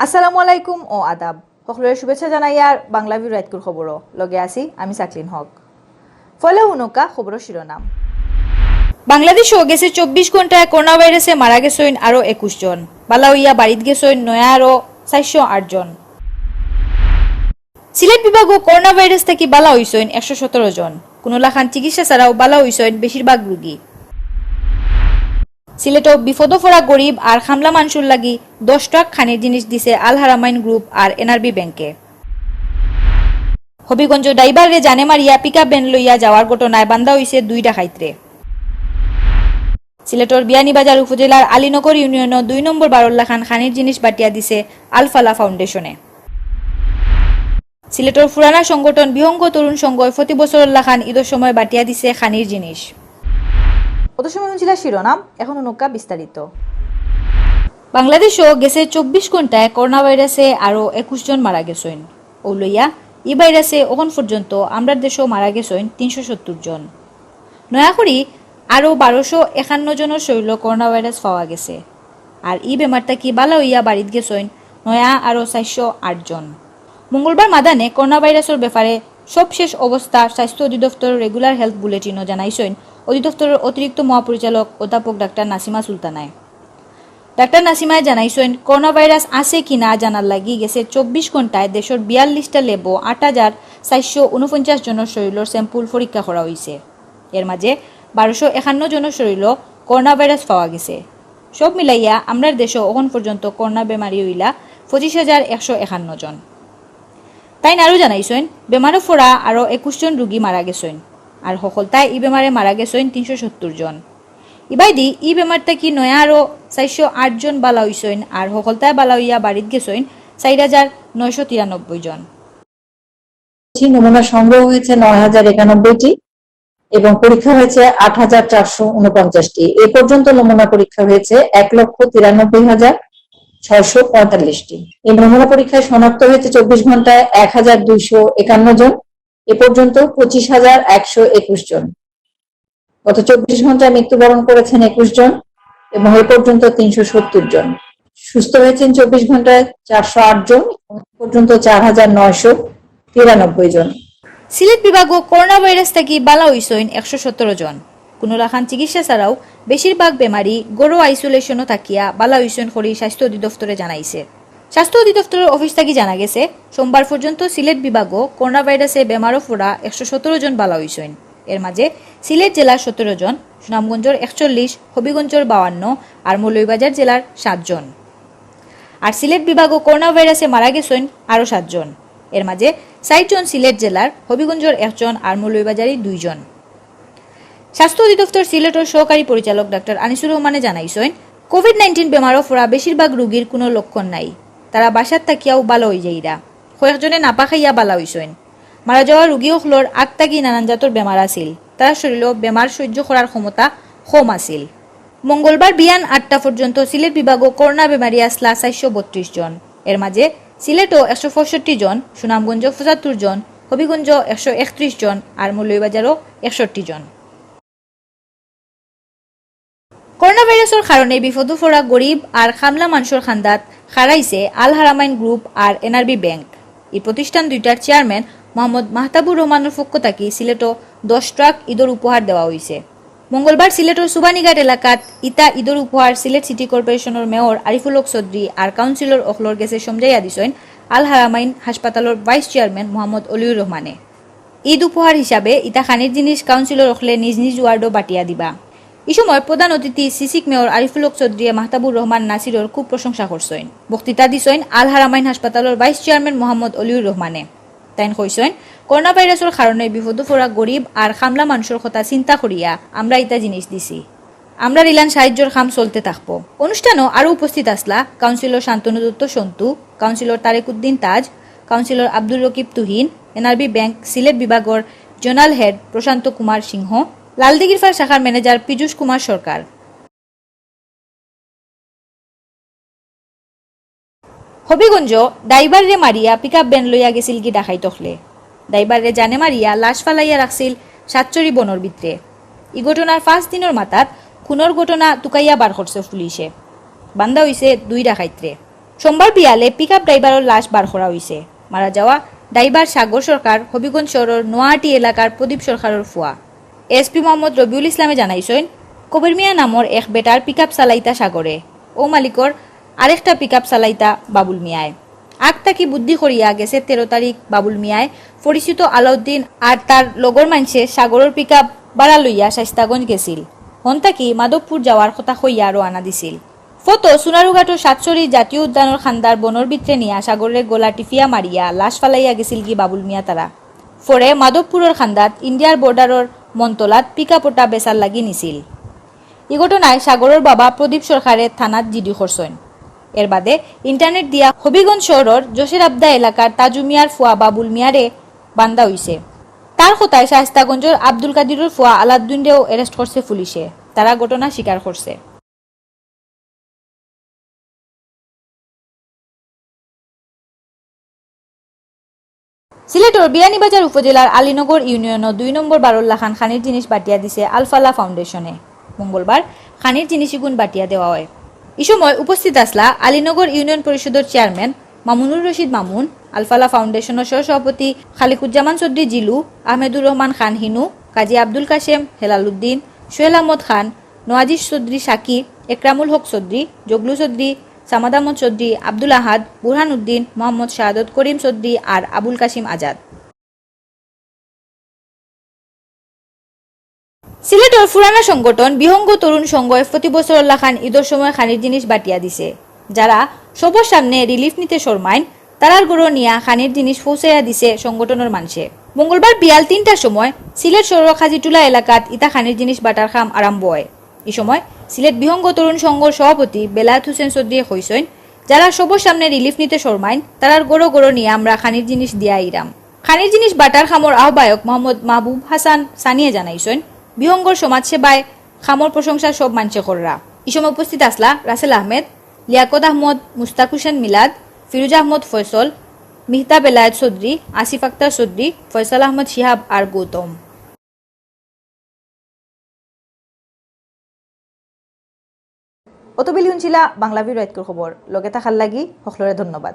আসসালামু আলাইকুম ও আদাব সকলের শুভেচ্ছা জানাই আর বাংলাভিউ রাইতকুর খবরও লগে আছি আমি সাকলিন হক ফলে উনকা খবর শিরোনাম বাংলাদেশও গেছে 24 ঘন্টায় করোনা ভাইরাসে মারা গেছেন আরো 21 জন বালা হইয়া বাড়িত গেছেন নয়া আরো 408 জন সিলেট বিভাগও করোনা ভাইরাস থেকে বালা হইছেন 117 জন কোনো লাখান চিকিৎসা ছাড়াও বালা হইছেন বেশিরভাগ রোগী সিলেটও বিপদ পড়া গরিব আর খামলা মানুষের লাগি 10 ট্রাক খানির জিনিস দিছে আল হারামাইন গ্রুপ আর এনআরবি ব্যাংকে হবিগঞ্জ ডাইবারে জানে মারিয়া পিকআপ ভ্যান লইয়া যাওয়ার ঘটনায় বান্দা হইছে 2 ডাকাইতরে সিলেটর বিয়ানীবাজার উপজেলার আলীনগর ইউনিয়ন 2 নম্বর 12 লাখান খানির জিনিস বাটিয়া দিছে আলফালা ফাউন্ডেশনে সিলেটর ফুরানা সংগঠন বিহঙ্গ তরুণ সংঘ প্রতি বছর লাখান ঈদের সময় বাটিয়া দিছে খানির জিনিস কত সময় ছিল শিরোনাম এখন নৌকা বিস্তারিত বাংলাদেশও গেছে 24 ঘন্টায় করোনা ভাইরাসে আরো 21 জন মারা গেছেন ও লইয়া এই ভাইরাসে এখন পর্যন্ত আমরা দেশও মারা গেছেন 370 জন নয়া করি আরো 1251 জনের শরীরে করোনা ভাইরাস পাওয়া গেছে আর এই বেমারটা কি বালা হইয়া বাড়িত গেছেন নয়া আরো 408 জন মঙ্গলবার মাদানে করোনা ভাইরাসের ব্যাপারে সবশেষ অবস্থা স্বাস্থ্য অধিদপ্তর রেগুলার হেলথ বুলেটিনও জানাইছেন অধিদপ্তরের অতিরিক্ত মহাপরিচালক অধ্যাপক ডাক্তার নাসিমা সুলতানায় ডাক্তার নাসিমায় জানাইছেন করোনা ভাইরাস আছে কি না জানার লাগি গেছে 24 ঘন্টায় দেশের 42টা লেবো 8449 জনের শরীরের স্যাম্পল পরীক্ষা করা হয়েছে এর মাঝে 1251 জনের শরীরে করোনা ভাইরাস পাওয়া গেছে সব মিলাইয়া আমরা দেশে এখন পর্যন্ত করোনা বেমারি হইলা 25,151 জন তাই আরও জানাইছেন বেমারে ফোড়া আরো 21 জন রোগী মারা গেছেন আর সকলতায় এই বেমারে মারা গেছেন 370 জন ইবাইদি এই বেমারটা কি নয়া আরো 408 জন বালা হইছেন আর সকলতায় বালা হইয়া বাড়িত গেছেন 4,993 জন নমুনা সংগ্রহ হয়েছে 9,091টি এবং পরীক্ষা হয়েছে 8,449টি। এ পর্যন্ত নমুনা পরীক্ষা হয়েছে 1,93,645টি। এই নমুনা পরীক্ষায় শনাক্ত হয়েছে 24 ঘন্টায় 1,251 জন। এ পর্যন্ত 25,121 জন। গত 24 ঘন্টায় মৃত্যুবরণ করেছেন 21 জন এবং এ পর্যন্ত 370 জন। সুস্থ হয়েছেন 24 ঘন্টায় 408 জন, এ পর্যন্ত 4,993 জন। সিলেট বিভাগও করোনা ভাইরাস থেকে বালা হইছেন 117 জন। কোনো লাখান চিকিৎসা ছাড়াও বেশিরভাগ বেমারি গড় আইসোলেশনও থাকিয়া বালা হইছেন করি স্বাস্থ্য অধিদপ্তরে জানাইছে। স্বাস্থ্য অধিদপ্তরের অফিস থেকে জানা গেছে সোমবার পর্যন্ত সিলেট বিভাগও করোনা ভাইরাসে বেমারও ফোড়া 117 জন বালা হইছেন। এর মাঝে সিলেট জেলার 17 জন, সুনামগঞ্জের 41, হবিগঞ্জের 52 আর মৌলভীবাজার জেলার 7 জন। আর সিলেট বিভাগও করোনা ভাইরাসে মারা গেছেন আরো 7 জন। এর মাঝে 60 জন সিলেট জেলার, হবিগঞ্জের 1 জন আর মৌলভীবাজারের 2 জন। স্বাস্থ্য অধিদপ্তর সিলেটের সহকারী পরিচালক ডাক্তার আনিসুর রহমানে জানাইছেন কোভিড-19 বেমারও ফোড়া বেশিরভাগ রোগীর কোনো লক্ষণ নাই, তারা বাসার থাকিয়াও বালা হয়ে যাইরা, কয়েকজনে নাপা খাইয়া বালা হইছেন। মারা যাওয়া রোগীসকলের আগ থাকি নানান জাতর বেমার আছিল, তার শরীরেও বেমার সহ্য করার ক্ষমতা কম আছিল। মঙ্গলবার বিয়ান 8টা পর্যন্ত সিলেট বিভাগও করোনা বেমারি আসলা 432 জন। এর মাঝে সিলেটও 165 জন, সুনামগঞ্জ 75 জন, হবিগঞ্জ 131 জন আর মৌলভীবাজারও 61 জন। করোনা ভাইরাসের কারণে বিপদ পড়া গরিব আর খামলা মানুষের খান্দাত খারাইছে আল হারামাইন গ্রুপ আর এনআরবি ব্যাংক। এই প্রতিষ্ঠান দুইটার চেয়ারম্যান মোহাম্মদ মাহতাবুর রহমানের পক্ষ থেকে সিলেটও 10 ট্রাক ঈদের উপহার দেওয়া হয়েছে। মঙ্গলবার সিলেটের সুবানীঘাট এলাকাত ইতা ঈদের উপহার সিলেট সিটি কর্পোরেশনের মেয়র আরিফুল হক চৌধুরী আর কাউন্সিলর অখলর গেছে সমঝাইয়া দিছেন আল হারামাইন হাসপাতালের ভাইস চেয়ারম্যান মোহাম্মদ অলিউর রহমানে। ঈদ উপহার হিসাবে ইতা খানির জিনিস কাউন্সিলর অখলে নিজ নিজ ওয়ার্ডও বাটিয়া দিবা। এই সময় প্রধান অতিথি সিসিক মেয়র আরিফুল হক চৌধুরী মাহতাবুর রহমান নাসিরের খুব প্রশংসা করছেন। বক্তৃতা দিছেন আল হারামাইন হাসপাতালের ভাইস চেয়ারম্যান মোহাম্মদ অলিউর রহমানে। তাইন কইছেন করোনা ভাইরাসের কারণে বিপদ পড়া গরিব আর খামলা মানুষের কথা চিন্তা করিয়া আমরা ইতা জিনিস দিছি, আমরা রিলান সাহায্যের খাম চলতে থাকবো। অনুষ্ঠানও আরো উপস্থিত আসলা councillor Shantanu Dutta Santu, councillor Tarek Uddin Taj, councillor Abdul Rakib Tuhin, NRB bank Sylhet বিভাগের জোনাল হেড প্রশান্ত কুমার সিংহ, লালদিগিরফার শাখার ম্যানেজার পীযুষ কুমার সরকার। হবিগঞ্জ ডাইবারে মারিয়া পিকআপ ভ্যান লইয়া গেছিল কি ডাকাই তখলে, ডাইবারে জানে মারিয়া লাশ ফালাইয়া রাখছিল সাতচরি বনর ভিতরে। এই ঘটনার 5 দিনের মাথাত খুনের ঘটনা তুকাইয়া বার করছে পুলিশে। বান্দা হইছে 2 ডাকাইতরে। সোমবার বিয়ালে পিকআপ ড্রাইভারের লাশ বার করা হয়েছে। মারা যাওয়া ড্রাইভার সাগর সরকার হবিগঞ্জ শহরের নোয়াহাটি এলাকার প্রদীপ সরকারের ফুয়া। এসপি মোহাম্মদ রবিউল ইসলামে জানাইছেন, কবির মিয়া নামর এক বেটার পিকআপ চালাইতা সাগরে, ও মালিকর আরেকটা পিকআপ চালাইতা বাবুল মিয়ায়। আগ তাকি বুদ্ধি করিয়া গেছে 13 তারিখ বাবুল মিয়ায় পরিচিত আলাউদ্দিন আর তার লগর মানছে সাগরের পিকআপ বাড়া লইয়া শাইস্তাগঞ্জ গেছিল। হন তাকি মাধবপুর যাওয়ার কথা কইয়া রওনা দিছিল। ফটো সোনারুঘাটর সাতসরি জাতীয় উদ্যানের খান্দার বনর ভিতরে নিয়া সাগরের গোলা টিফিয়া মারিয়া লাশ ফালাইয়া গেছিল কি বাবুল মিয়া তারা। পরে মাধবপুরের খান্দাত ইন্ডিয়ার বর্ডারের মন্তলাত পিকআপটা বেচার লাগি নিছিল। এই ঘটনায় সাগরের বাবা প্রদীপ সরকারের থানাত জিডি করছেন। এর বাদে ইন্টারনেট দিয়া হবিগঞ্জ শহরের জসির আবদা এলাকার তাজু মিয়ার ফুয়া বাবুল মিয়ারে বান্দা হইছে। তার কথায় শায়েস্তাগঞ্জের আব্দুল কাদিরের ফুয়া আলাউদ্দিনরেও অ্যারেস্ট করছে পুলিশে। তারা ঘটনা স্বীকার করছে। সিলেটের বিয়ানীবাজার উপজেলার আলীনগর ইউনিয়নের 2 নম্বর বারোল্লা খান খানির জিনিস বাটিয়া দিছে আলফালা ফাউন্ডেশনে। মঙ্গলবার খানির জিনিসগুণ বাটিয়া দেওয়া হয়। এই সময় উপস্থিত আসলা আলীনগর ইউনিয়ন পরিষদের চেয়ারম্যান মামুনুর রশিদ মামুন, আলফালা ফাউন্ডেশনের সহসভাপতি খালিকুজ্জামান চৌধুরী জিলু, আহমেদুর রহমান খান হিনু, কাজী আব্দুল কাশেম হেলালুদ্দিন, সোহেল আহমদ খান, নওয়াজিজ চৌধুরী সাকিব, একরামুল হক চৌধুরী, জগলু চৌধুরী, সামাদ আহমদ চৌধুরী, আব্দুল আহাদ, বুরহান উদ্দিন, মোহাম্মদ শাহাদত করিম চৌধুরী আর আবুল কাসিম আজাদ। সিলেটের ফুরানা সংগঠন বিহঙ্গ তরুণ সংঘ প্রতি বছর খান ঈদের সময় খানির জিনিস বাটিয়া দিছে। যারা সবার সামনে রিলিফ নিতে শর্মাইন তারার গড় নিয়া খানির জিনিস পৌঁছাইয়া দিছে সংগঠনের মানুষে। মঙ্গলবার বিয়াল 3টার সময় সিলেট শহর খাজিটুলা এলাকাত ইতা খানির জিনিস বাটার খাম আরম্ভ হয়। এই সময় সিলেট বিহঙ্গ তরুণ সংঘর সভাপতি বেলায়েত হোসেন চৌধুরী কইছেন, যারা সবার সামনে রিলিফ নিতে শর্মাইন তারার গড় গড় নিয়ে আমরা খানির জিনিস দিয়া ইরাম। খানির জিনিস বাটার খামর আহ্বায়ক মোহাম্মদ মাহবুব হাসান সানিয়ে জানাইছেন, বিহঙ্গর সমাজসেবায় খামর প্রশংসা সব মানছে কররা। এই সময় উপস্থিত আসলা রাসেল আহমেদ, লিয়াকত আহমদ, মুস্তাক হুসেন মিলাদ, ফিরোজ আহমদ ফয়সল, মিহতা বেলায়েত চৌধুরী, আসিফ আক্তার চৌধুরী, ফয়সাল আহমদ শিহাব আর গৌতম। অতবেলি শুনছিলা বাংলাভিউ রাইতকর খবর। লগে থাকার লাগি সকলরে ধন্যবাদ।